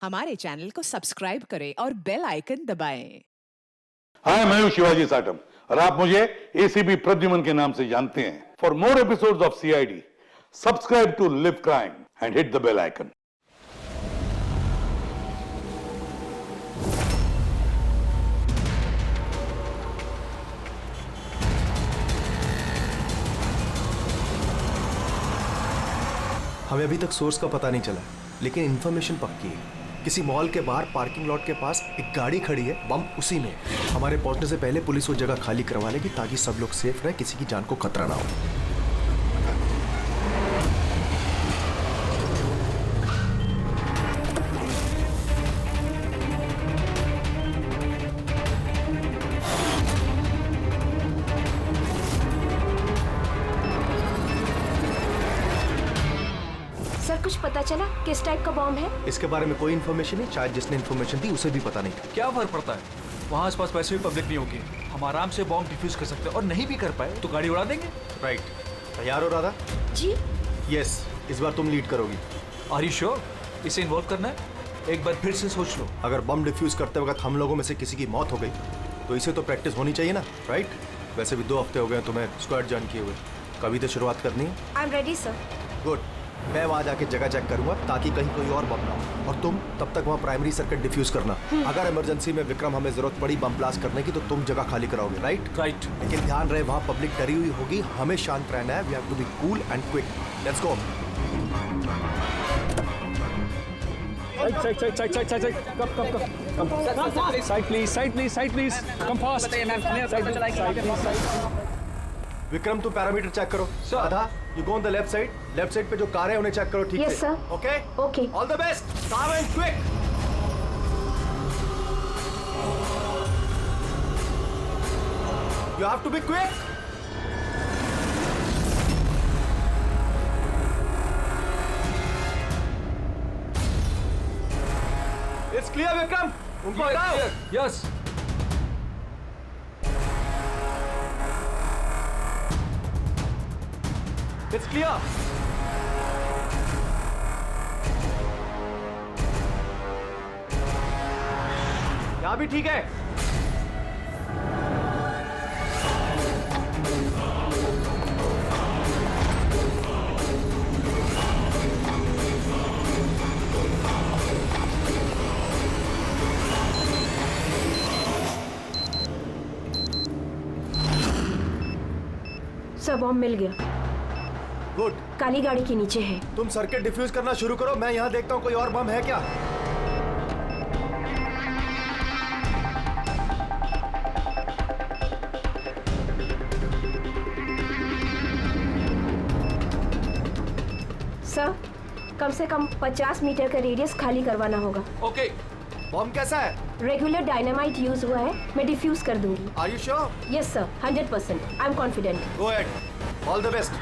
हमारे चैनल को सब्सक्राइब करें और बेल आइकन दबाएं। हाय, मैं हूं शिवाजी साटम और आप मुझे एसीपी प्रद्युमन के नाम से जानते हैं। For more episodes of CID, subscribe to live crime and hit the bell icon. हमें अभी तक सोर्स का पता नहीं चला, लेकिन इन्फॉर्मेशन पक्की है। किसी मॉल के बाहर पार्किंग लॉट के पास एक गाड़ी खड़ी है, बम उसी में है। हमारे पहुंचने से पहले पुलिस वो जगह खाली करवा लेगी ताकि सब लोग सेफ रहे, किसी की जान को खतरा ना हो। सर कुछ पता चला किस टाइप का बॉम्ब है? इसके बारे में कोई इन्फॉर्मेशन नहीं, शायद जिसने इन्फॉर्मेशन दी उसे भी पता नहीं था। क्या फर्क पड़ता है, वहाँ आसपास वैसे भी पब्लिक नहीं होगी। हम आराम से बॉम्ब डिफ्यूज कर सकते हैं, और नहीं भी कर पाए तो गाड़ी उड़ा देंगे। राइट, तैयार हो राधा? जी यस, इस बार तुम लीड करोगी। आर यू श्योर इसे इन्वॉल्व करना है? एक बार फिर से सोच लो। अगर बम डिफ्यूज करते वक्त हम लोगों में से किसी की मौत हो गई तो इसे तो प्रैक्टिस होनी चाहिए ना, राइट? वैसे भी 2 हफ्ते हो गए तुम्हें स्क्वाड ज्वाइन किए हुए, कभी तो शुरुआत करनी है। I am ready sir. Good, मैं वहाँ जाके जगह चेक करूंगा ताकि कहीं कोई और बम ना हो, और तुम तब तक वहाँ प्राइमरी सर्किट डिफ्यूज करना। अगर इमरजेंसी में विक्रम हमें जरूरत पड़ी बम ब्लास्ट करने की तो तुम जगह खाली कराओगे, राइट? राइट। लेकिन ध्यान रहे वहाँ पब्लिक डरी हुई होगी, हमें शांत रहना है। We have to be cool and quick. Let's go. Vikram तुम पैरामीटर चेक करो। Radha, you go on the left side पे जो कार है उन्हें चेक करो ठीक Yes, से। sir. Okay Okay. All the best, calm and quick. You have to be quick. It's clear Vikram, उनको हटाओ। यस। It's clear. यहां भी ठीक है। सर बॉम्ब मिल गया, गुड, काली गाड़ी के नीचे है। तुम सर्किट डिफ्यूज करना शुरू करो, मैं यहां देखता हूं कोई और बम है क्या। सर कम से कम 50 मीटर का रेडियस खाली करवाना होगा। ओके। बम कैसा है? रेगुलर डायनामाइट यूज हुआ है, मैं डिफ्यूज कर दूंगी। Are you sure? Yes sir, 100%। I am confident. Go ahead, all the best.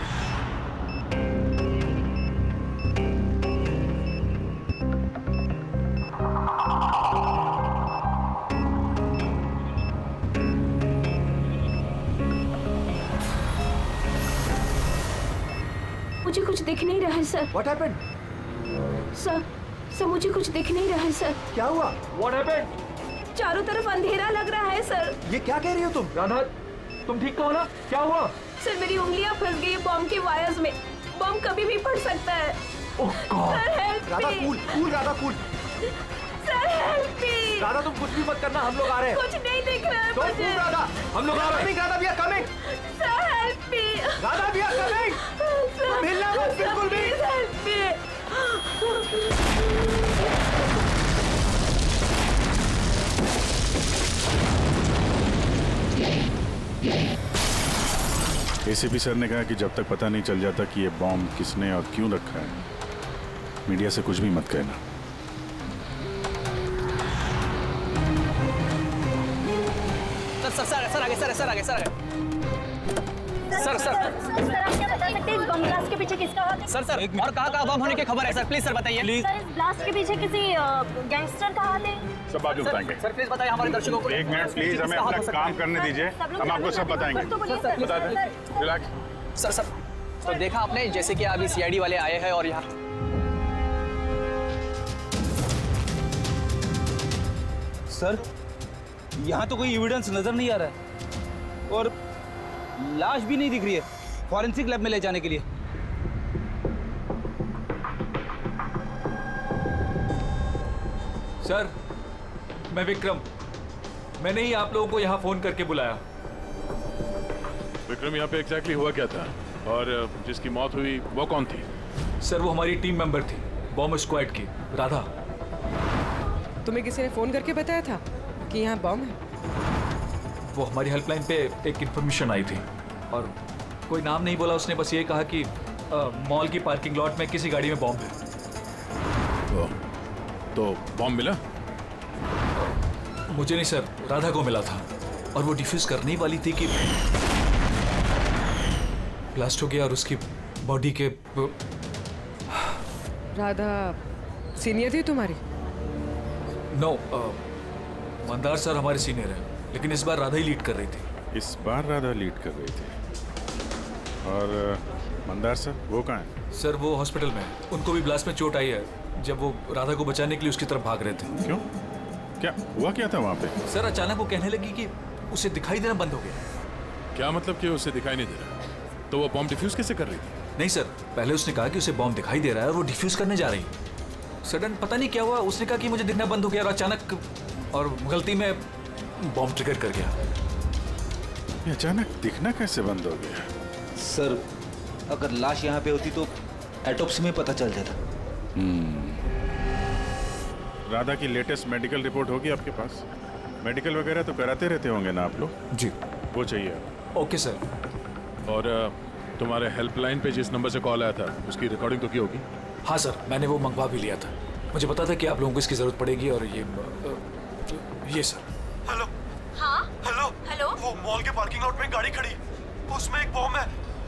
मुझे कुछ दिख नहीं रहा है सर। What happened? सर मुझे कुछ दिख नहीं रहा है सर। क्या हुआ? What happened? चारों तरफ अंधेरा लग रहा है सर। ये क्या कह रही हो तुम? राधा, तुम ठीक तो हो ना? क्या हुआ? सर मेरी उंगलियां फंस गई है बॉम्ब के वायर्स में। बॉम्ब कभी भी फट सकता है। Oh god. Sir help Radha me. Cool Radha cool. Sir help me. Radha तुम कुछ भी मत करना, हम लोग आ रहे हैं। कुछ नहीं दिख रहा है Don't मुझे। move, राधा, हम लोग आ रहे हैं। Radha, we are coming। Sir help me. Radha, we are coming। तुम हिलना मत बिल्कुल भी। Please help me. ACP sir ने कहा कि जब तक पता नहीं चल जाता कि ये बॉम्ब किसने और क्यों रखा है, मीडिया से कुछ भी मत कहना। सर आगे सर आप क्या बता सकते हैं इस बम ब्लास्ट के पीछे किसका हाथ है? सर और कहाँ बम होने की खबर है सर? प्लीज सर बताइए। प्लीज सर इस ब्लास्ट के पीछे किसी गैंगस्टर का हाथ है? सब बाजू बताएंगे। सर प्लीज बताइए हमारे दर्शकों को। एक मिनट प्लीज, हमें अपना काम करने दीजिए, हम आपको सब बताएंगे। बता दें, रिलैक्स। सर तो देखा आपने जैसे कि अभी सीआईडी वाले आए हैं और यहाँ सर, यहाँ तो कोई एविडेंस नजर नहीं आ रहा है और लाश भी नहीं दिख रही है फॉरेंसिक लैब में ले जाने के लिए। सर, मैं विक्रम, मैंने ही आप लोगों को यहाँ फोन करके बुलाया। विक्रम, यहाँ पे एग्जैक्टली हुआ क्या था और जिसकी मौत हुई वो कौन थी? सर, वो हमारी टीम मेंबर थी, बॉम्ब स्क्वाड की, राधा। तुम्हें किसी ने फोन करके बताया था कि यहाँ बॉम्ब है? वो हमारी हेल्पलाइन पे एक इंफॉर्मेशन आई थी और कोई नाम नहीं बोला, उसने बस ये कहा कि मॉल की पार्किंग लॉट में किसी गाड़ी में बॉम्ब है। तो बॉम्ब मिला? मुझे नहीं सर, राधा को मिला था और वो डिफ्यूज करने ही वाली थी कि ब्लास्ट हो गया और उसकी बॉडी के। राधा सीनियर थी तुम्हारी? नो, मंदार सर हमारे सीनियर हैं, लेकिन इस बार राधा ही लीड कर रही थी। इस बार राधा लीड कर रही थी। और मंदार सर वो कहाँ है? सर, वो हॉस्पिटल में है। उनको भी ब्लास्ट में चोट आई है जब वो राधा को बचाने के लिए उसकी तरफ भाग रहे थे। क्यों? क्या हुआ क्या था वहाँ पे? सर, अचानक वो कहने लगी कि उसे दिखाई देना बंद हो गया। क्या मतलब कि उसे दिखाई नहीं दे रहा? तो वो बॉम्ब डिफ्यूज कैसे कर रही थी? नहीं सर, पहले उसने कहा कि उसे बॉम्ब दिखाई दे रहा है और वो डिफ्यूज करने जा रही है। सडन पता नहीं क्या हुआ, उसने कहा कि मुझे दिखना बंद हो गया और अचानक और गलती में बॉम्ब ट्रिगर कर गया। ये अचानक दिखना कैसे बंद हो गया? सर, अगर लाश यहाँ पे होती तो एटोप्सी में पता चल जाता। राधा की लेटेस्ट मेडिकल रिपोर्ट होगी आपके पास? मेडिकल वगैरह तो कराते रहते होंगे ना आप लोग? जी। वो चाहिए। Okay sir. और तुम्हारे हेल्पलाइन पे जिस नंबर से कॉल आया था उसकी रिकॉर्डिंग तो की होगी? हाँ सर, मैंने वो मंगवा भी लिया था। मुझे पता था कि आप लोगों को इसकी जरूरत पड़ेगी और ये सर। हेलो। हाँ हेलो। हेलो, वो मॉल के पार्किंग लॉट में एक गाड़ी खड़ी, उसमें एक बॉम्ब है।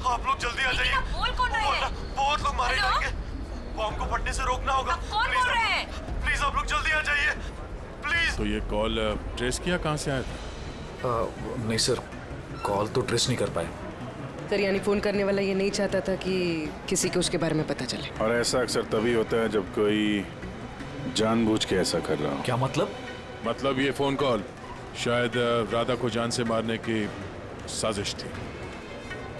आप लोग जल्दी आ जाइए। बोल कौन रहे हैं? बहुत लोग मारे हेलो? जाएंगे। बॉम्ब को फटने से रोकना होगा। कौन बोल रहे हैं? प्लीज आप लोग जल्दी आ जाइए, प्लीज। तो ये कॉल ट्रेस किया कहाँ से आया था? नहीं सर, कॉल तो ट्रेस नहीं कर पाए। सर, यानी फोन करने वाला ये नहीं चाहता था कि किसी को उसके बारे में पता चले। और ऐसा अक्सर तभी होता है जब कोई जानबूझ के ऐसा कर रहा हो। क्या मतलब? मतलब ये फोन कॉल शायद राधा को जान से मारने की साजिश थी।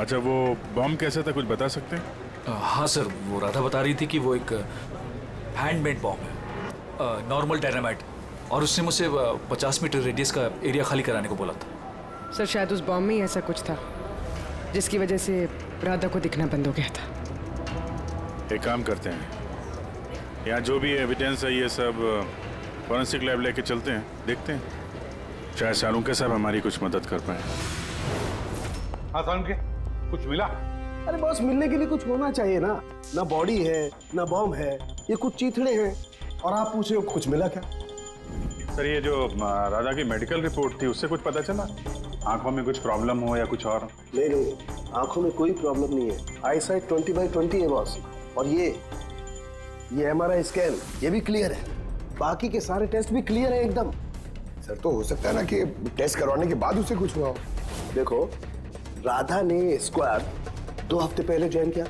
अच्छा, वो बॉम्ब कैसा था, कुछ बता सकते हैं? हाँ सर, वो राधा बता रही थी कि वो एक हैंडमेड बॉम्ब है, नॉर्मल डायनामाइट, और उसने मुझसे 50 मीटर रेडियस का एरिया खाली कराने को बोला था। सर, शायद उस बॉम्ब में ही ऐसा कुछ था जिसकी वजह से राधा को दिखना बंद हो गया था। एक काम करते हैं, यहाँ जो भी एविडेंस है ये सब फॉरेंसिक लैब लेके चलते हैं, देखते हैं, शायद शाहरुख साहब हमारी कुछ मदद कर पाए। हाँ सारुण के, कुछ मिला? अरे बॉस, मिलने के लिए कुछ होना चाहिए ना। ना बॉडी है, ना बॉम्ब है, ये कुछ चीथड़े हैं और आप पूछ रहे हो कुछ मिला क्या? सर, ये जो राधा की मेडिकल रिपोर्ट थी उससे कुछ पता चला? आंखों में कुछ प्रॉब्लम हो या कुछ और? नहीं, आंखों में कोई प्रॉब्लम नहीं है। आई साइट 20/20 है बॉस। और ये MRI स्कैन ये भी क्लियर है, बाकी के सारे टेस्ट भी क्लियर है एकदम। सर, तो हो सकता है ना कि टेस्ट करवाने के बाद उसे कुछ हुआ हो। देखो, राधा ने स्क्वाड 2 हफ्ते पहले ज्वाइन किया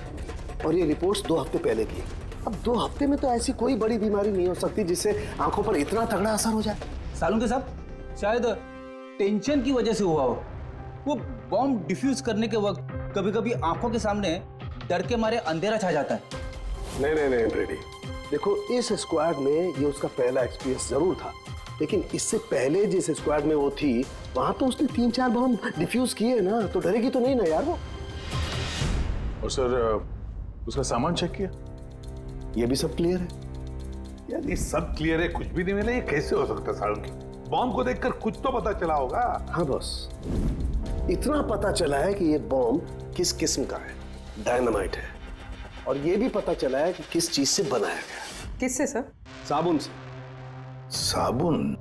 और ये रिपोर्ट्स 2 हफ्ते पहले की। अब 2 हफ्ते में तो ऐसी कोई बड़ी बीमारी नहीं हो सकती जिससे आंखों पर इतना तगड़ा असर हो जाए। सालुंके साहब, शायद टेंशन की वजह से हुआ हो। वो बॉम्ब डिफ्यूज करने के वक्त कभी कभी आंखों के सामने डर के मारे अंधेरा छा जाता है। नहीं ब्रेडी, देखो इस स्क्वाड में ये उसका पहला एक्सपीरियंस जरूर था, लेकिन इससे पहले जिस स्क्वाड में वो थी वहां तो उसने 3-4 बॉम्ब डिफ्यूज किए ना, तो डरेगी तो नहीं ना यार वो। और सर, उसका सामान चेक किया? ये भी सब क्लियर है। यार ये सब क्लियर है, कुछ भी नहीं मिला, ये कैसे हो सकता है सारुण के? बॉम्ब को देखकर कुछ तो पता चला होगा। हाँ बॉस, इतना पता चला है कि ये बॉम्ब किस किस्म का है, डायनामाइट है, और ये भी पता चला है कि किस चीज से बनाया गया। किससे सर? साबुन से। साबुन?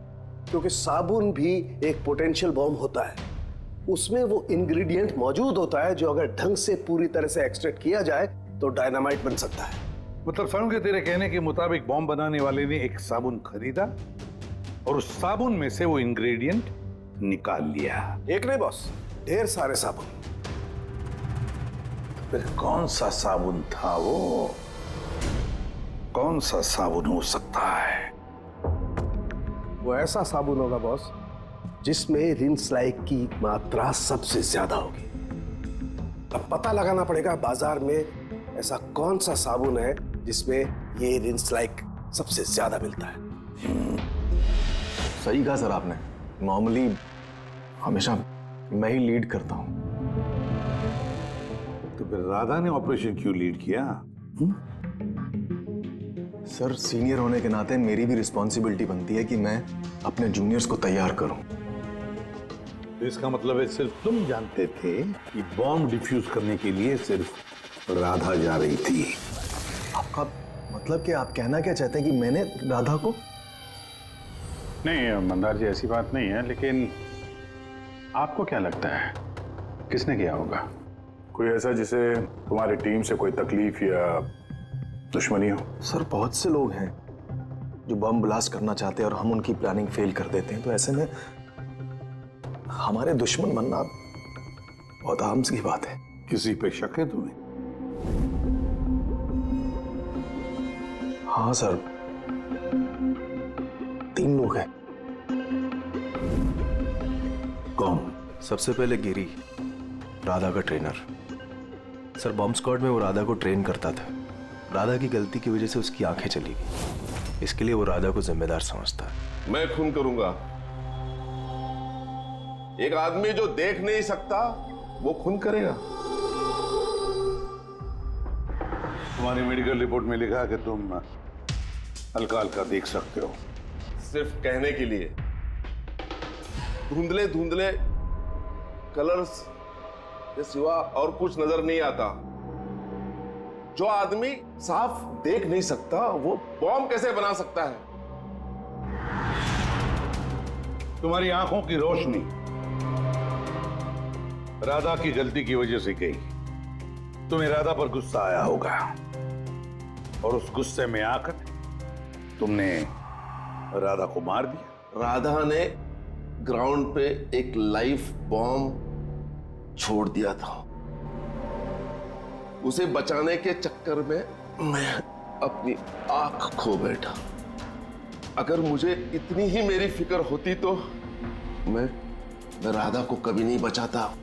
क्योंकि साबुन भी एक पोटेंशियल बॉम्ब होता है, उसमें वो इंग्रेडिएंट मौजूद होता है जो अगर ढंग से पूरी तरह से एक्सट्रैक्ट किया जाए तो डायनामाइट बन सकता है। मतलब सारुण के तेरे कहने के मुताबिक बॉम्ब बनाने वाले ने एक साबुन खरीदा और उस साबुन में से वो इंग्रेडिएंट निकाल लिया। एक नहीं बॉस, ढेर सारे साबुन। फिर कौन सा साबुन था वो? कौन सा साबुन हो सकता है? वो ऐसा साबुन होगा बॉस जिसमें रिंस लाइक की मात्रा सबसे ज्यादा होगी। अब पता लगाना पड़ेगा बाजार में ऐसा कौन सा साबुन है जिसमें ये रिंस लाइक सबसे ज्यादा मिलता है। सही कहा सर आपने। नॉर्मली हमेशा मैं ही लीड करता हूँ। तो फिर राधा ने ऑपरेशन क्यों लीड किया? सर सीनियर होने के नाते मेरी भी रिस्पॉन्सिबिलिटी बनती है कि मैं अपने जूनियर्स को तैयार करूं। तो इसका मतलब है सिर्फ तुम जानते थे कि बॉम्ब डिफ्यूज करने के लिए सिर्फ राधा जा रही थी। आपका मतलब कि आप कहना क्या चाहते हैं कि मैंने राधा को? नहीं मंदार जी, ऐसी बात नहीं है, लेकिन आपको क्या लगता है किसने किया होगा? कोई ऐसा जिसे तुम्हारी टीम से कोई तकलीफ या दुश्मनी हो? सर बहुत से लोग हैं जो बम ब्लास्ट करना चाहते हैं और हम उनकी प्लानिंग फेल कर देते हैं, तो ऐसे में हमारे दुश्मन बनना बहुत आम सी बात है। किसी पे शक है तुम्हें? हाँ सर, 3 लोग हैं। कौन? सबसे पहले गिरी, राधा का ट्रेनर। सर बॉम्ब स्क्वाड में वो राधा को ट्रेन करता था। राधा की गलती की वजह से उसकी आंखें चली गई, इसके लिए वो राधा को जिम्मेदार समझता है। मैं खून करूंगा। एक आदमी जो देख नहीं सकता वो खून करेगा। तुम्हारी मेडिकल रिपोर्ट में लिखा कि तुम हल्का हल्का देख सकते हो। सिर्फ कहने के लिए। धुंधले धुंधले कलर्स के सिवा और कुछ नजर नहीं आता। जो आदमी साफ देख नहीं सकता वो बॉम्ब कैसे बना सकता है? तुम्हारी आंखों की रोशनी राधा की गलती की वजह से गई। तुम्हें राधा पर गुस्सा आया होगा और उस गुस्से में आकर तुमने राधा को मार दिया। राधा ने ग्राउंड पे एक लाइव बॉम्ब छोड़ दिया था। उसे बचाने के चक्कर में मैं अपनी आंख खो बैठा। अगर मुझे इतनी ही मेरी फिक्र होती तो मैं राधा को कभी नहीं बचाता।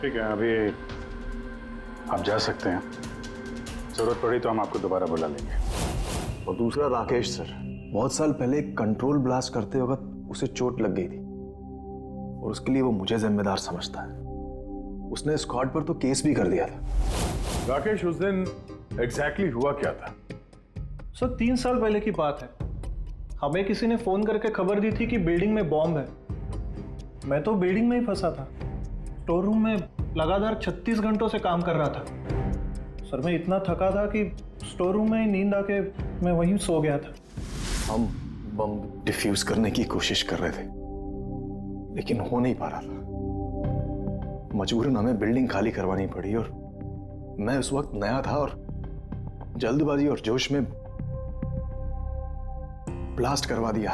ठीक है, अभी आप जा सकते हैं। जरूरत पड़ी तो हम आपको दोबारा बुला लेंगे। और दूसरा राकेश सर, बहुत साल पहले कंट्रोल ब्लास्ट करते वक्त उसे चोट लग गई थी और उसके लिए वो मुझे जिम्मेदार समझता है। उसने स्क्वाड पर तो केस भी कर दिया था। राकेश, उस दिन एग्जैक्टली हुआ क्या था? सर 3 साल पहले की बात है। हमें किसी ने फोन करके खबर दी थी कि बिल्डिंग में बॉम्ब है। मैं तो बिल्डिंग में ही फंसा था। स्टोर रूम में लगातार 36 घंटों से काम कर रहा था। सर मैं इतना थका था कि स्टोर रूम में ही नींद आके मैं वहीं सो गया था। हम बम डिफ्यूज करने की कोशिश कर रहे थे लेकिन हो नहीं पा रहा था। मजबूरन हमें बिल्डिंग खाली करवानी पड़ी और मैं उस वक्त नया था और जल्दबाजी और जोश में ब्लास्ट करवा दिया।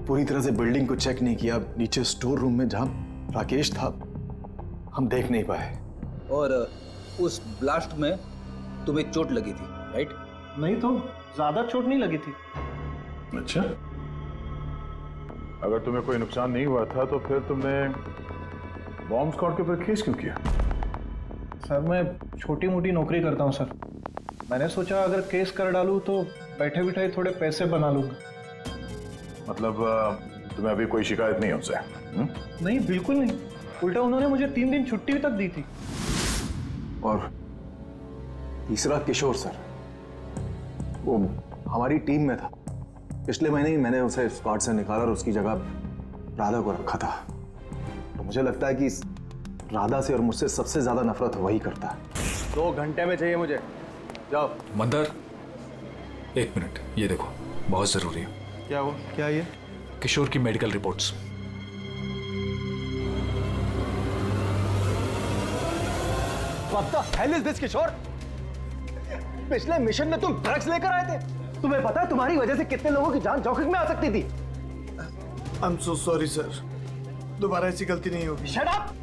पूरी तरह से बिल्डिंग को चेक नहीं किया। नीचे स्टोर रूम में जहां राकेश था हम देख नहीं पाए। और उस ब्लास्ट में तुम्हें चोट लगी थी, राइट? नहीं तो ज्यादा चोट नहीं लगी थी। अच्छा, अगर तुम्हें कोई नुकसान नहीं हुआ था तो फिर तुमने बॉम्ब स्क्वाड के ऊपर केस क्यों किया? सर मैं छोटी मोटी नौकरी करता हूँ सर। मैंने सोचा अगर केस कर डालूँ तो बैठे बिठाए थोड़े पैसे बना लूंगा। मतलब तुम्हें अभी कोई शिकायत नहीं हमसे? नहीं बिल्कुल नहीं, उल्टा उन्होंने मुझे 3 दिन छुट्टी तक दी थी। और तीसरा किशोर सर, वो हमारी टीम में था। पिछले महीने ही मैंने उसे स्क्वाड से निकाला और उसकी जगह राधा को रखा था। तो मुझे लगता है कि राधा से और मुझसे सबसे ज्यादा नफरत वही करता है। 2 घंटे में चाहिए मुझे, जाओ। मंदर, 1 मिनट, ये देखो, बहुत जरूरी है। क्या वो? क्या ये? किशोर की medical reports. What the hell is this, किशोर? पिछले मिशन में तुम ड्रग्स लेकर आए थे। तुम्हें पता है तुम्हारी वजह से कितने लोगों की जान जोखिम में आ सकती थी। I'm so sorry सर, दोबारा ऐसी गलती नहीं होगी। Shut up!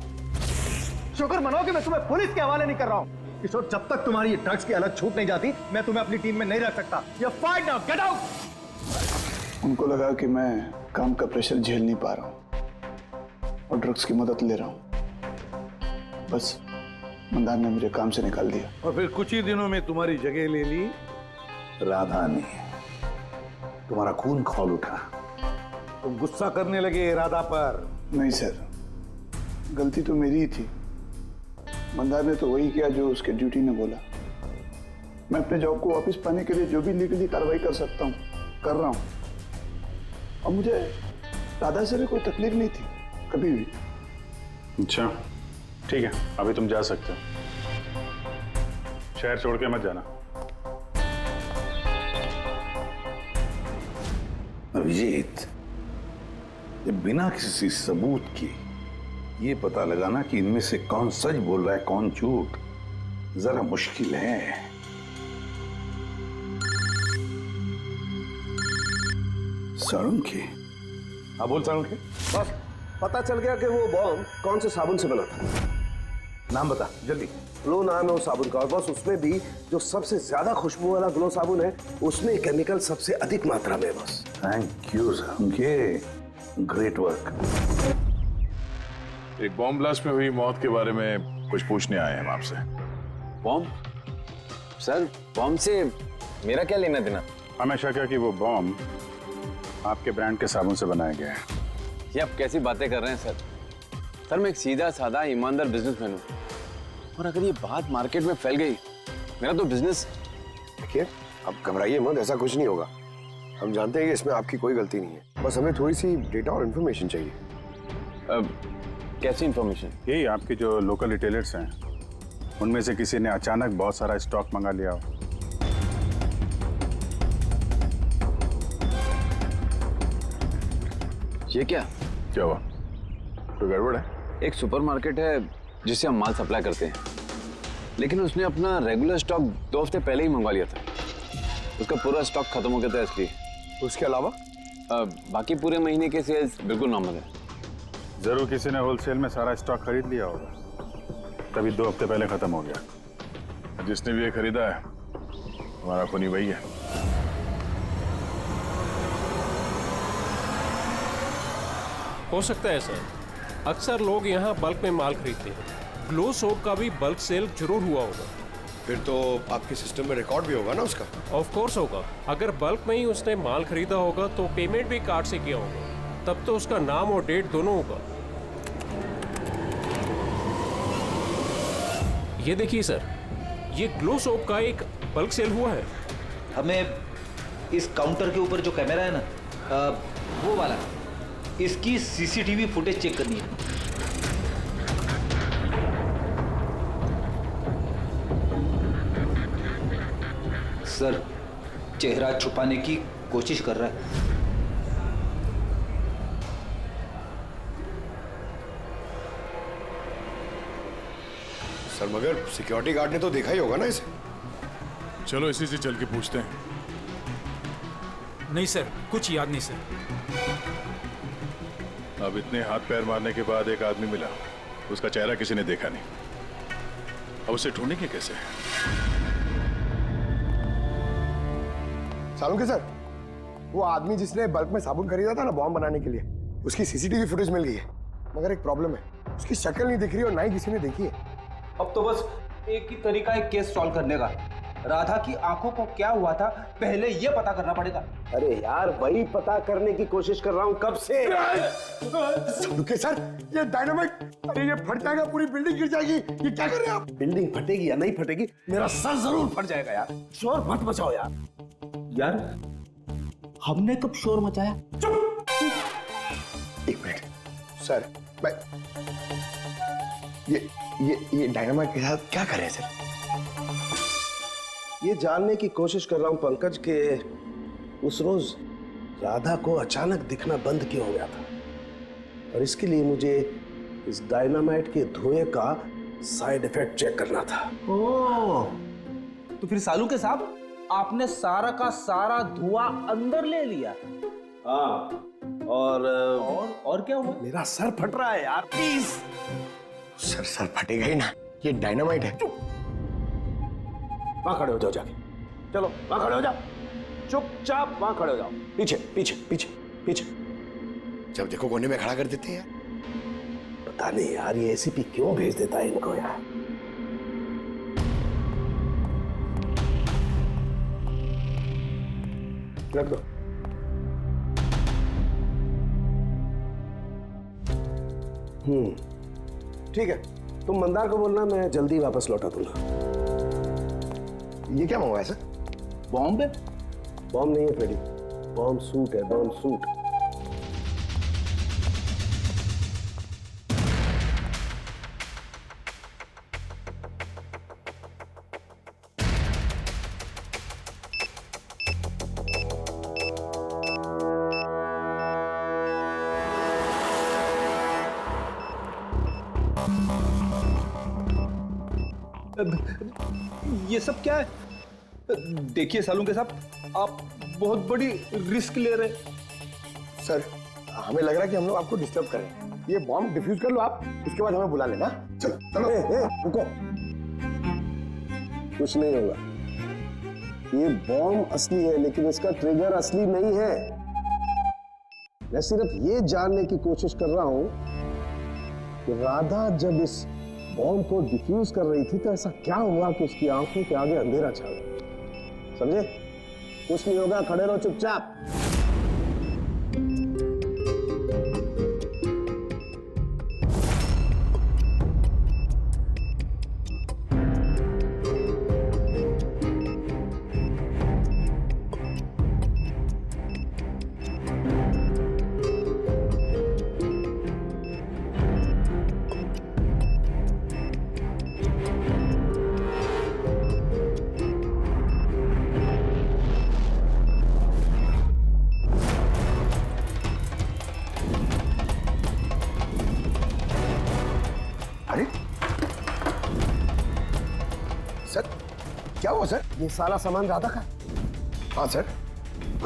शुक्र मनाओ कि मैं तुम्हें पुलिस के हवाले नहीं कर रहा हूँ। किशोर, जब तक तुम्हारी ये ड्रग्स की अलग छूट नहीं जाती मैं तुम्हें अपनी टीम में नहीं रख सकता। You're fired now, get out! उनको लगा कि मैं काम का प्रेशर झेल नहीं पा रहा हूँ और ड्रग्स की मदद ले रहा हूँ। बस मंदार ने मुझे काम से निकाल दिया। और फिर कुछ ही दिनों में तुम्हारी जगह ले ली राधा ने। तुम्हारा खून खौल उठा, तुम गुस्सा करने लगे राधा पर। नहीं सर, गलती तो मेरी ही थी। मंदार ने तो वही किया जो उसके ड्यूटी ने बोला। मैं अपने जॉब को वापस पाने के लिए जो भी लीगली कार्रवाई कर सकता हूँ कर रहा हूँ, और मुझे राधा से भी कोई तकलीफ नहीं थी कभी भी। अच्छा ठीक है, अभी तुम जा सकते हो। शहर छोड़ के मत जाना। अभिजीत, ये बिना किसी सबूत के ये पता लगाना कि इनमें से कौन सच बोल रहा है कौन झूठ, जरा मुश्किल है। साळुंखे। हाँ बोल साळुंखे। बस पता चल गया कि वो बॉम्ब कौन से साबुन से बना था। नाम बता जल्दी। ग्लो नाम है उस साबुन का, और बस उसमें भी जो सबसे ज्यादा खुशबू वाला ग्लो साबुन है उसमें केमिकल सबसे अधिक मात्रा में। बस thank you Salunkhe, great work. एक बॉम्ब ब्लास्ट में हुई मौत के बारे में कुछ पूछने आए हैं हम आपसे। बॉम्ब? सर बॉम्ब से मेरा क्या लेना देना? हमेशा क्या कि वो बॉम्ब आपके ब्रांड के साबुन से बनाया गया है। ये आप कैसी बातें कर रहे हैं सर? सर मैं एक सीधा साधा ईमानदार बिजनेसमैन हूँ, और अगर ये बात मार्केट में फैल गई मेरा तो बिजनेस। देखिए अब घबराइए मत, ऐसा कुछ नहीं होगा। हम जानते हैं कि इसमें आपकी कोई गलती नहीं है, बस हमें थोड़ी सी डेटा और इन्फॉर्मेशन चाहिए। कैसी इन्फॉर्मेशन? यही आपके जो लोकल रिटेलर्स हैं उनमें से किसी ने अचानक बहुत सारा स्टॉक मंगा लिया हो। ये क्या हुआ? कोई गड़बड़ है? एक सुपरमार्केट है जिससे हम माल सप्लाई करते हैं, लेकिन उसने अपना रेगुलर स्टॉक 2 हफ्ते पहले ही मंगवा लिया था। उसका पूरा स्टॉक खत्म हो गया था इसलिए। उसके अलावा बाकी पूरे महीने के सेल्स बिल्कुल नॉर्मल है। जरूर किसी ने होलसेल में सारा स्टॉक खरीद लिया होगा, तभी 2 हफ्ते पहले खत्म हो गया। जिसने भी ये खरीदा है हमारा खूनी वही है। हो सकता है सर, अक्सर लोग यहाँ बल्क में माल खरीदते हैं। ग्लो सोप का भी बल्क सेल जरूर हुआ होगा। फिर तो आपके सिस्टम में रिकॉर्ड भी होगा ना उसका? ऑफ कोर्स होगा। अगर बल्क में ही उसने माल खरीदा होगा तो पेमेंट भी कार्ड से किया होगा, तब तो उसका नाम और डेट दोनों होगा। ये देखिए सर, ये ग्लो सोप का एक बल्क सेल हुआ है। हमें इस काउंटर के ऊपर जो कैमरा है ना, वो वाला, इसकी सीसीटीवी फुटेज चेक करनी है। सर चेहरा छुपाने की कोशिश कर रहा है। सर मगर सिक्योरिटी गार्ड ने तो देखा ही होगा ना इसे। चलो इसी से चल के पूछते हैं। नहीं सर, कुछ याद नहीं सर। अब इतने हाथ पैर मारने के बाद एक आदमी मिला, उसका चेहरा किसी ने देखा नहीं। अब उसे ढूंढेंगे कैसे? सालुंखे सर, वो आदमी जिसने बल्क में साबुन खरीदा था ना बॉम्ब बनाने के लिए, उसकी सीसीटीवी फुटेज मिल गई है। मगर एक प्रॉब्लम है, उसकी शक्ल नहीं दिख रही और ना ही किसी ने देखी है। अब तो बस एक ही तरीका है केस सॉल्व करने का। राधा की आंखों को क्या हुआ था पहले ये पता करना पड़ेगा। अरे यार वही पता करने की कोशिश कर रहा हूँ कब से। सालुंखे सर, ये डायनामाइट, अरे ये फट जाएगा, पूरी बिल्डिंग गिर जाएगी। ये क्या कर रहे हैं आप? बिल्डिंग फटेगी या नहीं फटेगी, मेरा सर जरूर फट जाएगा यार। शोर मत मचाओ यार। यार हमने कब शोर मचाया? एक मिनट सर, मैं ये डायनामाइट के साथ क्या कर रहे हैं सर? ये जानने की कोशिश कर रहा हूं पंकज के उस रोज राधा को अचानक दिखना बंद क्यों हो गया था, और इसके लिए मुझे इस डायनामाइट के धुएं का साइड इफेक्ट चेक करना था। ओह, तो फिर सालुंखे साहब आपने सारा का सारा धुआं अंदर ले लिया? हाँ, और क्या हुआ? मेरा सर फट रहा है यार, प्लीज। सर फटेगा ही ना, ये डायनामाइट है। वहां खड़े हो जाओ जाके, चलो वहां खड़े हो जाओ। चुपचाप वहां खड़े हो जाओ। पीछे पीछे पीछे पीछे। जब देखो कोने में खड़ा कर देते हैं यार। पता नहीं यार ये एसीपी क्यों भेज देता है इनको यार। रख दो। ठीक है, तुम मंदार को बोलना मैं जल्दी वापस लौटा दूंगा। ये क्या मंगवाया सर? बॉम्ब है? बॉम्ब नहीं है फ्रेडी, बॉम्ब सूट है, बॉम्ब सूट। ये सब क्या है? देखिए सालुंके साहब, आप बहुत बड़ी रिस्क ले रहे हैं। सर हमें लग रहा है कि हम लोग आपको डिस्टर्ब करें। ये बॉम्ब डिफ्यूज कर लो आप, उसके बाद हमें बुला लेना। चलो चलो। रुको, कुछ नहीं होगा। ये बॉम्ब असली है लेकिन इसका ट्रिगर असली नहीं है। मैं सिर्फ ये जानने की कोशिश कर रहा हूं कि राधा जब इस बॉम्ब को डिफ्यूज कर रही थी तो ऐसा क्या हुआ कि उसकी आंखों के आगे अंधेरा छा गया। समझे? कुछ नहीं होगा, खड़े रहो चुपचाप। क्या हुआ सर? ये सारा सामान राधा का? हाँ सर।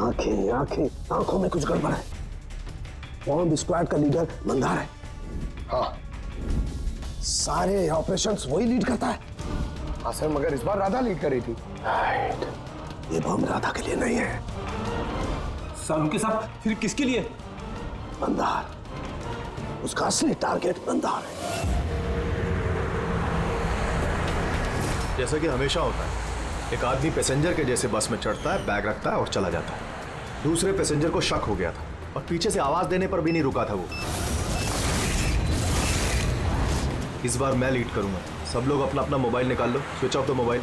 आंखें आंखें, आंखों में कुछ गड़बड़ है। बॉम्ब स्क्वाड का लीडर मंदार है। हाँ। सारे ऑपरेशंस वही लीड करता है। हाँ सर, मगर इस बार राधा लीड कर रही थी। ये बॉम्ब राधा के लिए नहीं है। सालुंके साहब, फिर किसके लिए? मंदार। उसका असली टारगेट मंदार है। जैसा कि हमेशा होता है, एक आदमी पैसेंजर के जैसे बस में चढ़ता है, बैग रखता है और चला जाता है। दूसरे पैसेंजर को शक हो गया था और पीछे से आवाज देने पर भी नहीं रुका था वो। इस बार मैं लीड करूंगा। सब लोग अपना अपना मोबाइल निकाल लो, switch off the mobile.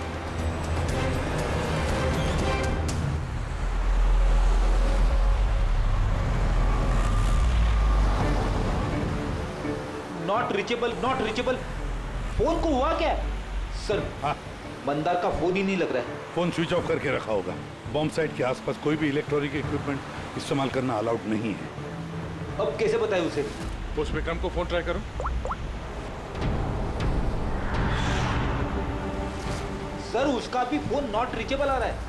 Not reachable, not reachable. Phone को हुआ क्या? सर, हाँ, मंदार का फोन ही नहीं लग रहा है। फोन स्विच ऑफ करके रखा होगा। बॉम्ब साइट के आसपास कोई भी इलेक्ट्रॉनिक इक्विपमेंट इस्तेमाल करना अलाउड नहीं है। अब कैसे बताएं उसे? उस विक्रम को फोन ट्राई करो। सर, उसका भी फोन नॉट रीचेबल आ रहा है।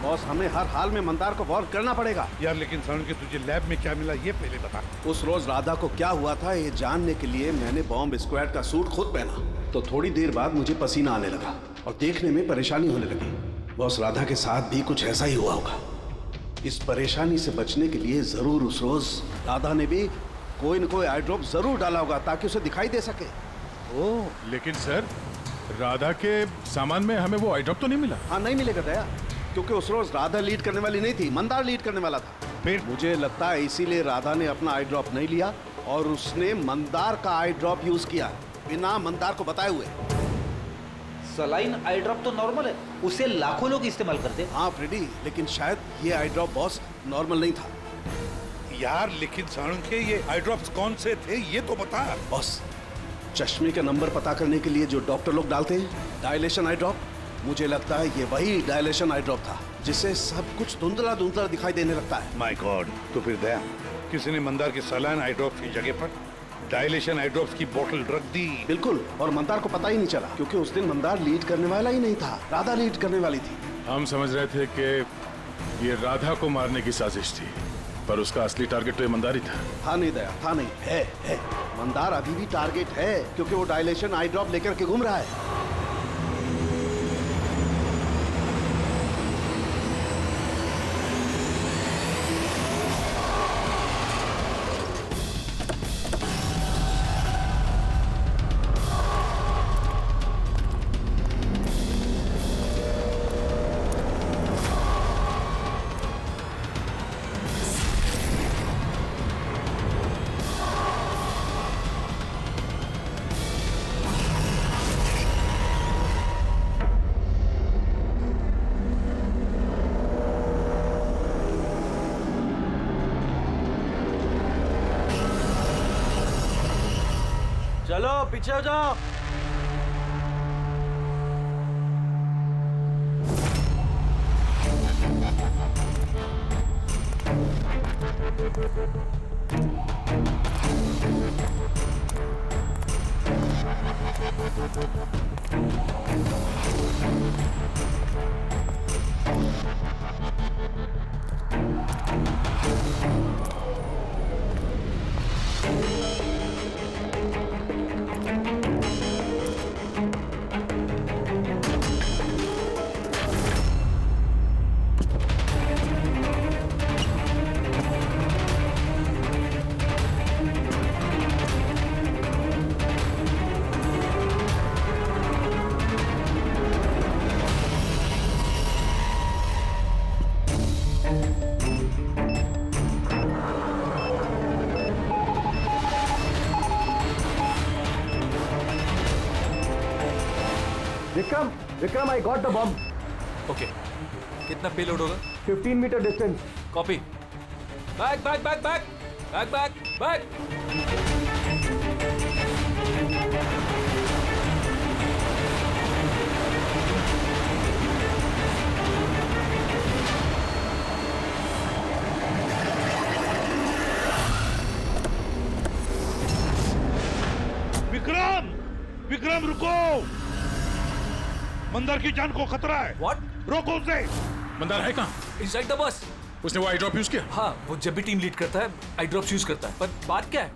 बॉस, हमें हर हाल में मंदार को वार्न करना पड़ेगा। यार लेकिन साउंड के तुझे लैब में क्या मिला ये पहले बता। उस रोज राधा को क्या हुआ था ये जानने के लिए मैंने बॉम्ब स्क्वाड का सूट खुद पहना, तो थोड़ी देर बाद मुझे पसीना आने लगा और देखने में परेशानी होने लगी। बॉस, राधा के साथ भी कुछ ऐसा ही हुआ होगा। इस परेशानी से बचने के लिए जरूर उस रोज राधा ने भी कोई न कोई आई ड्रॉप जरूर डाला होगा ताकि उसे दिखाई दे सके। ओह, लेकिन सर राधा के सामान में हमें वो आई ड्रॉप तो नहीं मिला। हाँ, नहीं मिलेगा दया, क्योंकि उस रोज राधा लीड करने वाली नहीं थी, मंदार लीड करने वाला था। फिर मुझे लगता है इसीलिए राधा ने अपना आई ड्रॉप नहीं लिया और उसने मंदार का आई ड्रॉप यूज किया बिना मंदार को बताए हुए। सलाइन आई ड्रॉप तो नॉर्मल है, उसे लाखों लोग इस्तेमाल करते हैं। हाँ फ्रेडी, लेकिन शायद ये आई ड्रॉप बॉस नॉर्मल नहीं था। यार लेकिन साउंड के ये आई ड्रॉप्स कौन से थे ये तो बता। बॉस, चश्मे का नंबर पता करने के लिए जो डॉक्टर लोग डालते हैं डायलेशन आई ड्रॉप, मुझे लगता है ये वही डायलेशन आई ड्रॉप था जिससे सब कुछ धुंधला धुंधला दिखाई देने लगता है। माय गॉड, तो फिर दया किसी ने मंदार के सलाइन आई ड्रॉप्स की जगह पर डायलेशन आई ड्रॉप्स की बोतल रख दी। बिल्कुल, और मंदार को पता ही नहीं चला क्योंकि उस दिन मंदार लीड करने वाला ही नहीं था, राधा लीड करने वाली थी। हम समझ रहे थे कि ये राधा को मारने की साजिश थी, पर उसका असली टारगेट तो ईमानदार ही था। था नहीं दया, था नहीं, है। मंदार अभी भी टारगेट है क्योंकि वो डायलेशन आई ड्रॉप लेकर के घूम रहा है। चलो पीछे हो जाओ। Vikram, I got the bomb. Okay, कितना पेलोड होगा? 15 metre distance. Copy. Back back back back back back back. Vikram, Vikram रुको, मंदार की जान को खतरा है। What? रोको उसे। मंदार है कहाँ? Inside the bus। उसने वो आई ड्रॉप यूज किया? हाँ, वो जब भी टीम लीड करता है आई ड्रॉप्स यूज करता है। पर बात क्या है?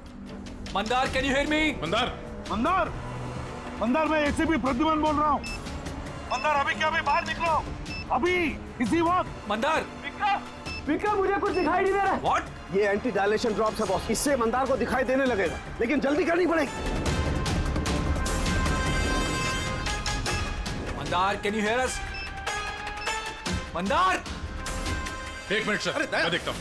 Mandar, can you hear me? Mandar, Mandar, Mandar, मैं एसीपी प्रद्युमन बोल रहा हूँ। मंदार, अभी क्या, अभी बाहर निकलो, अभी इसी वक्त। मंदार, विक्रम, मुझे कुछ दिखाई नहीं दे रहा। What? ये एंटी डायलेशन ड्रॉप है बॉस, इससे मंदार को दिखाई देने लगेगा, लेकिन जल्दी करनी पड़ेगी। मंदार, कैन यू हियर अस? मंदार, एक मिनट सर, मैं देखता हूँ।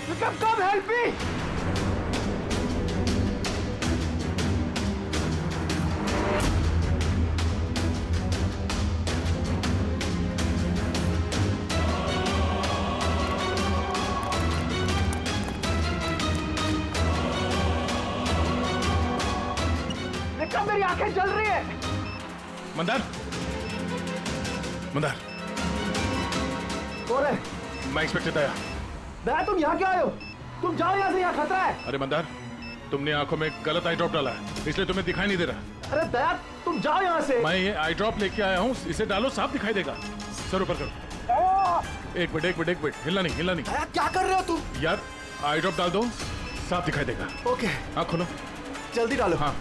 विक्रम, कम हेल्प मी। मेरी आंखें जल रही है। मंदार, मंदार, कौन है? मैं इंस्पेक्टर दया। दया, तुम यहाँ क्या आए हो? तुम जाओ यहाँ से, यहाँ खतरा है। अरे मंदार, तुमने आंखों में गलत आई ड्रॉप डाला है, इसलिए तुम्हें दिखाई नहीं दे रहा। अरे दया, तुम जाओ यहाँ से। मैं ये आई ड्रॉप लेके आया हूँ, इसे डालो, साफ दिखाई देगा। सर ऊपर करो। एक मिनट, हिलना नहीं, हिलना नहीं। दया, क्या कर रहे हो तुम? यार, आई ड्रॉप डाल दो, साफ दिखाई देगा। ओके, आँख खोलो, जल्दी डालो। हाँ।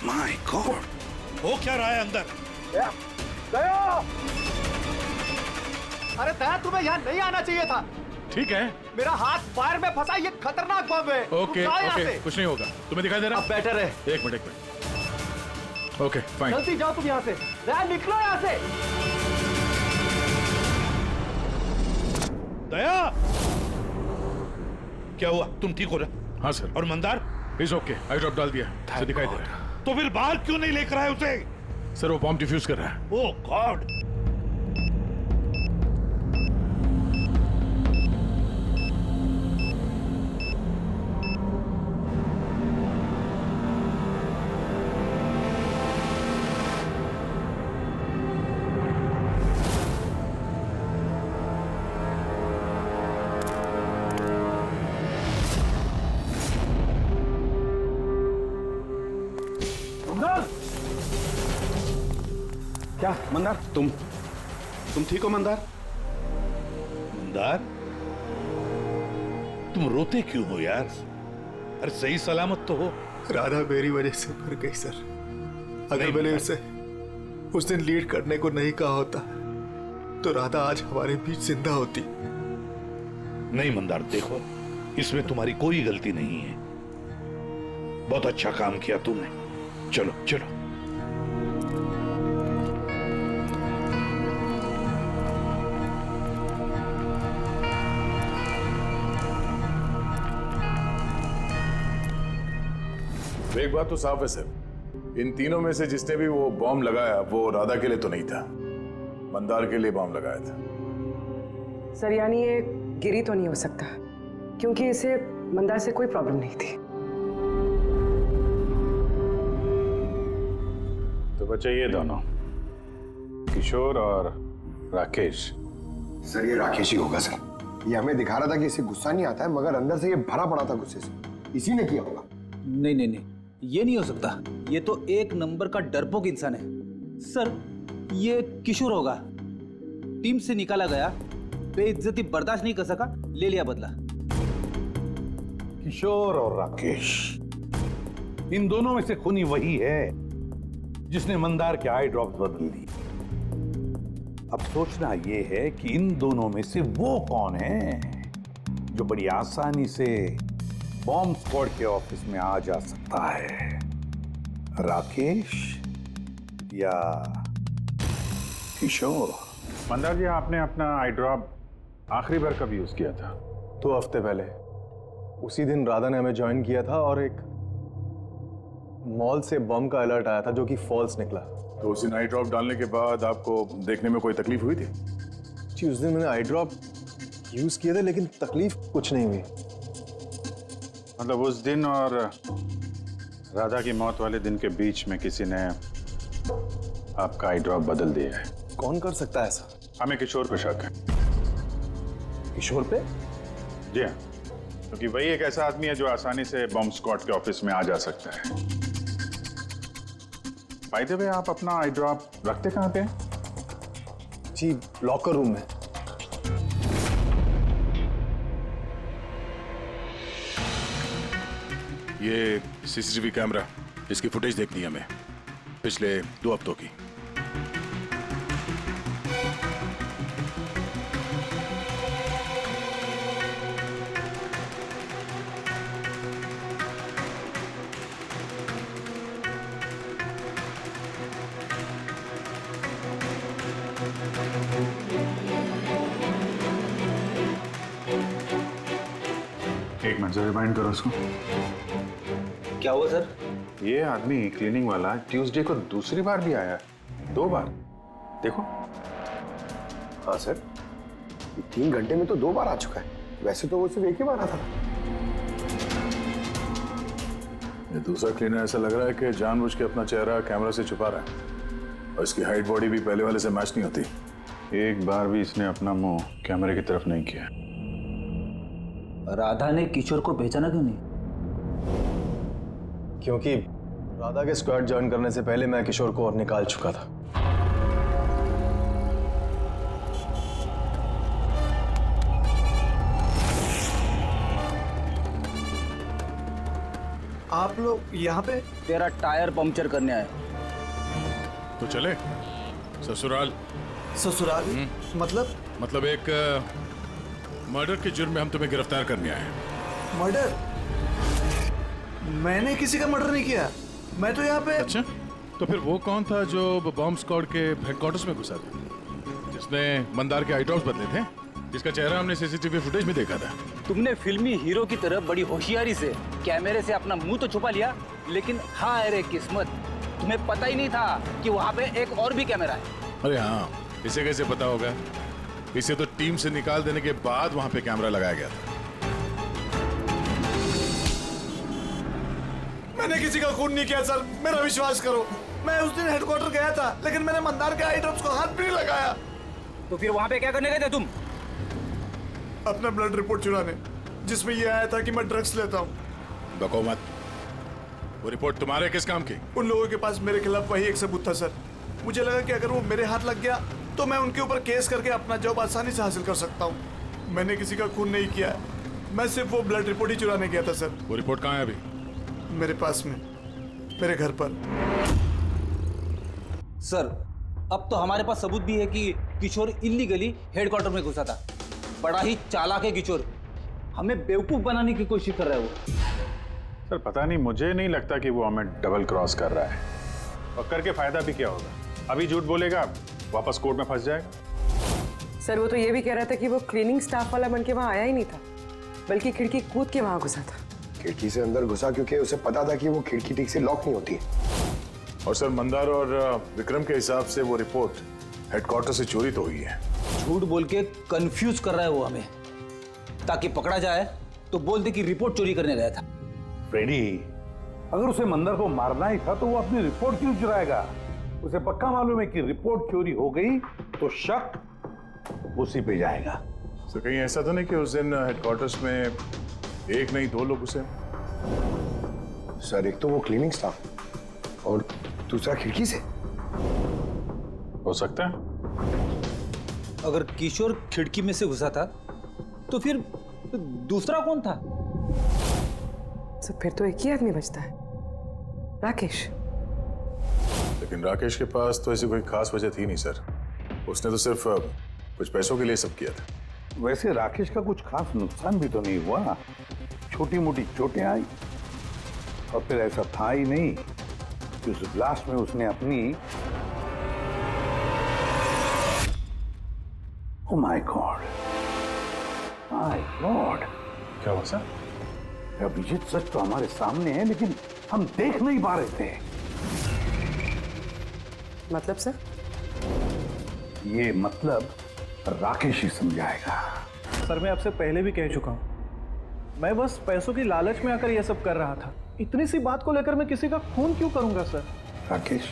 माय गॉड, हो क्या रहा है अंदर? दया! अरे दया, तुम्हें यहाँ नहीं आना चाहिए था। ठीक है, मेरा हाथ फायर में फंसा, ये खतरनाक बम है। ओके, ओके, कुछ नहीं होगा। तुम्हें दिखाई दे रहा? अब बेटर है। एक मिनट। Okay, fine. जल्दी जाओ तुम यहाँ से। दया, निकलो यहाँ से। दया, क्या हुआ? तुम ठीक हो रहे? हाँ सर। और Mandar? Is okay, I drop डाल दिया, उसे दिखाई दे रहा है। तो फिर बाहर क्यों नहीं लेकर आए उसे? सर, वो बॉम्ब डिफ्यूज कर रहा है। Oh God. क्या मंदार, तुम ठीक हो मंदार? मंदार, तुम रोते क्यों हो यार? अरे सही सलामत तो हो। राधा मेरी वजह से मर गई सर। अगर मैंने उसे उस दिन लीड करने को नहीं कहा होता तो राधा आज हमारे बीच जिंदा होती। नहीं मंदार, देखो, इसमें तुम्हारी कोई गलती नहीं है। बहुत अच्छा काम किया तुमने। चलो चलो। एक बात तो साफ है सर, इन तीनों में से जिसने भी वो बॉम्ब लगाया वो राधा के लिए तो नहीं था, मंदार के लिए बॉम्ब लगाया था। सर यानी ये गिरी तो नहीं हो सकता, क्योंकि इसे मंदार से कोई प्रॉब्लम नहीं थी। तो बच्चे ये दोनों, किशोर और राकेश। सर ये राकेश ही होगा सर। ये हमें दिखा रहा था कि इसे गुस्सा नहीं आता है, मगर अंदर से ये भरा पड़ा था गुस्से से। इसी ने किया होगा। नहीं नहीं नहीं, ये नहीं हो सकता। ये तो एक नंबर का डरपोक इंसान है। सर ये किशोर होगा, टीम से निकाला गया, बेइज्जती बर्दाश्त नहीं कर सका, ले लिया बदला। किशोर और राकेश, इन दोनों में से खूनी वही है जिसने मंदार के आई ड्रॉप्स बदल दी। अब सोचना यह है कि इन दोनों में से वो कौन है जो बड़ी आसानी से बॉम्ब स्क्वाड के ऑफिस में आ जा सकता है, राकेश या किशोर? मंदार जी, आपने अपना आई ड्रॉप आखिरी बार कब यूज किया था? 2 हफ्ते पहले। उसी दिन राधा ने हमें ज्वाइन किया था और एक मॉल से बम का अलर्ट आया था जो कि फॉल्स निकला। तो उसी आई ड्रॉप डालने के बाद आपको देखने में कोई तकलीफ हुई थी? जी उस दिन मैंने आई ड्रॉप यूज किए थे, लेकिन तकलीफ कुछ नहीं हुई। मतलब उस दिन और राधा की मौत वाले दिन के बीच में किसी ने आपका आई ड्रॉप बदल दिया है। कौन कर सकता है ऐसा? हमें किशोर पे शक है। किशोर पे? जी हाँ, क्योंकि वही एक ऐसा आदमी है जो आसानी से बॉम्ब स्क्वाड के ऑफिस में आ जा सकता है। बाय द वे, आप अपना आई ड्रॉप रखते कहाँ पे हैं? जी लॉकर रूम में। ये सीसीटीवी कैमरा, इसकी फुटेज देखनी है हमें पिछले 2 हफ्तों की। एक मिनट से रिमाइंड करो उसको। क्या हुआ सर? ये आदमी क्लीनिंग वाला ट्यूसडे को दूसरी बार भी आया, 2 बार। देखो। हाँ सर, 3 घंटे में तो 2 बार आ चुका है। वैसे तो वो सिर्फ एक ही बार आता था। ये दूसरा क्लीनर ऐसा लग रहा है कि जानबूझ के अपना चेहरा कैमरा से छुपा रहा है, और इसकी हाइट बॉडी भी पहले वाले से मैच नहीं होती। एक बार भी इसने अपना मुंह कैमरे की तरफ नहीं किया। राधा ने किशोर को पहचाना क्यों नहीं? क्योंकि राधा के स्क्वाड ज्वाइन करने से पहले मैं किशोर को और निकाल चुका था। आप लोग यहाँ पे? तेरा टायर पंक्चर करने आए। तो चले ससुराल। ससुराल? मतलब एक मर्डर के जुर्म में हम तुम्हें गिरफ्तार करने आए। मर्डर? मैंने किसी का मर्डर नहीं किया। मैं तो यहाँ पे। अच्छा, तो फिर वो कौन था जो बॉम्ब स्क्वाड के हेडक्वार्टर्स में घुसा था, जिसने मंदार के आई ड्रॉप्स बदले थे, जिसका चेहरा हमने सीसीटीवी फुटेज में देखा था? तुमने फिल्मी हीरो की तरह बड़ी होशियारी से कैमरे से अपना मुंह तो छुपा लिया, लेकिन हाय रे किस्मत, तुम्हें पता ही नहीं था कि वहाँ पे एक और भी कैमरा है। अरे हाँ, इसे कैसे पता होगा? इसे तो टीम से निकाल देने के बाद वहां पे कैमरा लगाया गया था। मैंने किसी का खून नहीं किया सर, मेरा विश्वास करो। मैं उस दिन हेडक्वार्टर गया था, लेकिन मैंने मंदार के आई ड्रॉप्स को हाथ भी नहीं लगाया। तो फिर वहां पे क्या करने गए थे तुम? अपना ब्लड रिपोर्ट चुराने, जिसमें यह आया था कि मैं ड्रग्स लेता हूँ। बको मत। वो रिपोर्ट तुम्हारे किस काम की? उन लोगों के पास मेरे खिलाफ वही एक सबूत था सर। मुझे लगा कि अगर वो मेरे हाथ लग गया तो मैं उनके ऊपर केस करके अपना जॉब आसानी से हासिल कर सकता हूँ। मैंने किसी का खून नहीं किया, मैं सिर्फ वो ब्लड रिपोर्ट ही चुराने गया था सर। वो रिपोर्ट कहाँ है अभी? मेरे पास में, मेरे घर पर। सर, अब तो हमारे पास सबूत भी है कि किशोर इल्लीगली हेडक्वार्टर में घुसा था। बड़ा ही चालाक है किशोर, हमें बेवकूफ बनाने की कोशिश कर रहा है वो। सर पता नहीं, मुझे नहीं लगता कि वो हमें डबल क्रॉस कर रहा है। और करके फायदा भी क्या होगा? अभी झूठ बोलेगा, वापस कोर्ट में फंस जाएगा। सर वो तो ये भी कह रहा था कि वो क्लीनिंग स्टाफ वाला बन के वहाँ आया ही नहीं था, बल्कि खिड़की कूद के वहाँ घुसा था। खिड़की से अंदर घुसा क्योंकि उसे पता था कि वो खिड़की ठीक से लॉक नहीं होती। और सर मंदार और विक्रम के हिसाब से वो रिपोर्ट हेडक्वार्टर से चोरी तो हुई है। झूठ बोल के कंफ्यूज कर रहा है वो हमें, ताकि पकड़ा जाए तो बोल दे कि रिपोर्ट चोरी करने गया था। फ्रेडी, अगर उसे मंदर को मारना ही था तो वो अपनी रिपोर्ट क्यों चुराएगा? उसे पक्का मालूम है कि रिपोर्ट चोरी हो गई तो शक उसी पे जाएगा। तो कहीं ऐसा तो नहीं कि उस दिन हेडक्वार्टर्स में एक नहीं 2 लोग उसे? सर, एक तो वो क्लीनिंग स्टाफ और दूसरा खिड़की से। हो सकता है। अगर किशोर खिड़की में से घुसा था तो फिर दूसरा कौन था? तो फिर तो एक ही आदमी बचता है, राकेश। लेकिन राकेश के पास तो ऐसी कोई खास वजह थी नहीं सर। उसने तो सिर्फ कुछ पैसों के लिए सब किया था। वैसे राकेश का कुछ खास नुकसान भी तो नहीं हुआ, छोटी मोटी चोटें आई और फिर ऐसा था ही नहीं कि उस ब्लास्ट में उसने अपनी oh my God, my God. क्या हुआ सर? अभिजीत, सच तो हमारे सामने है लेकिन हम देख नहीं पा रहे थे। मतलब सर? ये मतलब राकेश ही समझाएगा। सर, मैं आपसे पहले भी कह चुका हूं, मैं बस पैसों की लालच में आकर यह सब कर रहा था। इतनी सी बात को लेकर मैं किसी का खून क्यों करूंगा सर? राकेश,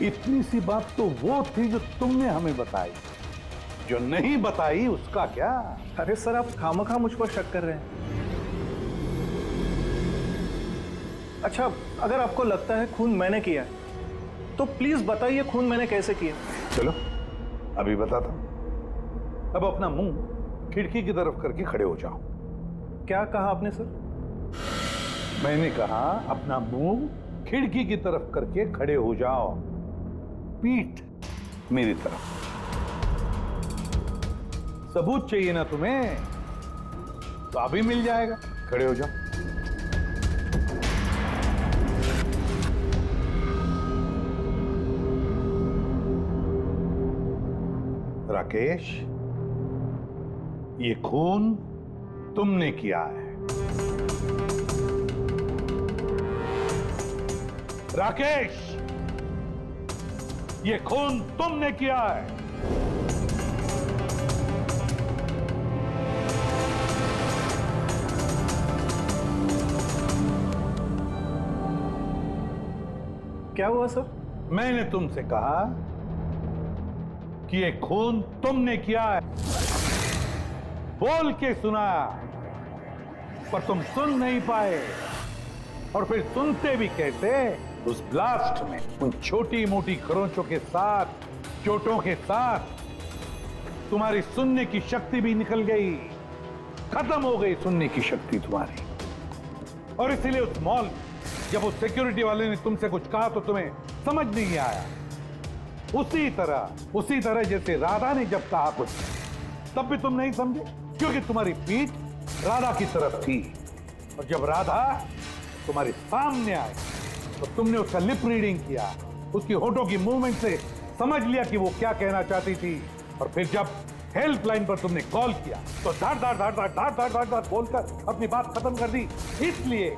इतनी सी बात तो वो थी जो तुमने हमें बताई, जो नहीं बताई उसका क्या? अरे सर, आप खामखा मुझ पर शक कर रहे हैं। अच्छा, अगर आपको लगता है खून मैंने किया है तो प्लीज बताइए खून मैंने कैसे किया। चलो अभी बताता हूं। अब अपना मुंह खिड़की की तरफ करके खड़े हो जाओ। क्या कहा आपने सर? मैंने कहा अपना मुंह खिड़की की तरफ करके खड़े हो जाओ, पीठ मेरी तरफ। सबूत चाहिए ना तुम्हें? तो अभी मिल जाएगा, खड़े हो जाओ। राकेश, ये खून तुमने किया है। राकेश, ये खून तुमने किया है। क्या हुआ सर? मैंने तुमसे कहा कि ये खून तुमने किया है, बोल के सुनाया, पर तुम सुन नहीं पाए। और फिर सुनते भी कैसे? उस ब्लास्ट में उन छोटी मोटी खरोंचों के साथ, चोटों के साथ तुम्हारी सुनने की शक्ति भी निकल गई, खत्म हो गई सुनने की शक्ति तुम्हारी। और इसीलिए उस मॉल जब उस सिक्योरिटी वाले ने तुमसे कुछ कहा तो तुम्हें समझ नहीं आया। उसी तरह जैसे राधा ने जब कहा कुछ, तब भी तुम नहीं समझे, क्योंकि तुम्हारी पीठ राधा की तरफ थी। और जब राधा तुम्हारे सामने आई तो तुमने उसका लिप रीडिंग किया, उसकी होठों की मूवमेंट से समझ लिया कि वो क्या कहना चाहती थी। और फिर जब हेल्पलाइन पर तुमने कॉल किया तो धाड़ धाड़ धाड़ धाड़ धाड़ धाड़ धाड़ धाड़ बोलकर अपनी बात खत्म कर दी। इसलिए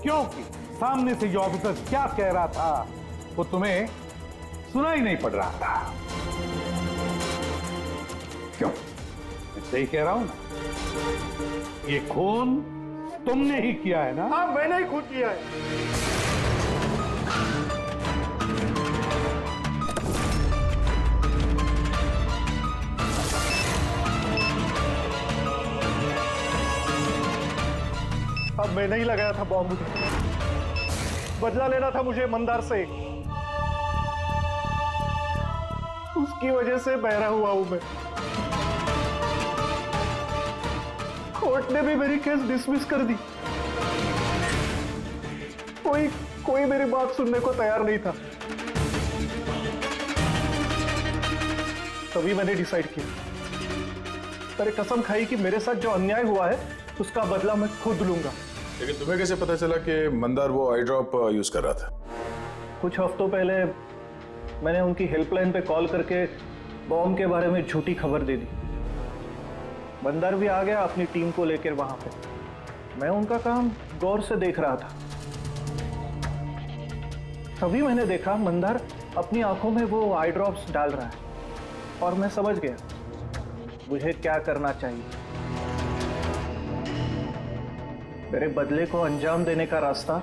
क्योंकि सामने से जो ऑफिसर क्या कह रहा था वो तुम्हें सुनाई नहीं पड़ रहा था। क्यों? मैं सही कह रहा हूं ना? ये खून तुमने ही किया है ना? हाँ, मैंने ही खून किया है। अब मैंने ही लगाया था बॉम्ब। बदला लेना था मुझे मंदार से, उसकी वजह से बहरा हुआ हूं मैं। कोर्ट ने भी मेरी केस डिसमिस कर दी। कोई मेरी बात सुनने को तैयार नहीं था। तभी मैंने डिसाइड किया, मैंने कसम खाई कि मेरे साथ जो अन्याय हुआ है उसका बदला मैं खुद लूंगा। लेकिन तुम्हें कैसे पता चला कि मंदार वो आई ड्रॉप यूज कर रहा था? कुछ हफ्तों पहले मैंने उनकी हेल्पलाइन पे कॉल करके बॉम्ब के बारे में झूठी खबर दे दी। मंदार भी आ गया अपनी टीम को लेकर वहां पे। मैं उनका काम गौर से देख रहा था। तभी मैंने देखा मंदार अपनी आंखों में वो आई ड्रॉप्स डाल रहा है। और मैं समझ गया मुझे क्या करना चाहिए। मेरे बदले को अंजाम देने का रास्ता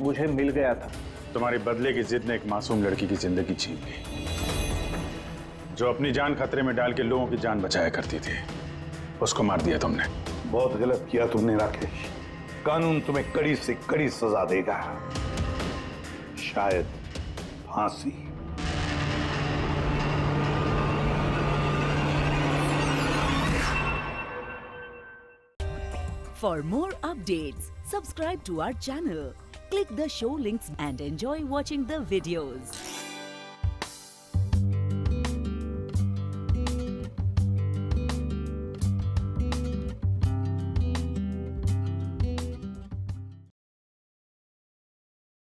मुझे मिल गया था। तुम्हारी बदले की जिद ने एक मासूम लड़की की जिंदगी छीन ली, जो अपनी जान खतरे में डाल के लोगों की जान बचाया करती थी। उसको मार दिया तुमने। बहुत गलत किया तुमने राकेश। कानून तुम्हें कड़ी से कड़ी सजा देगा, शायद फांसी। For more updates, subscribe to our channel, click the show links and enjoy watching the videos.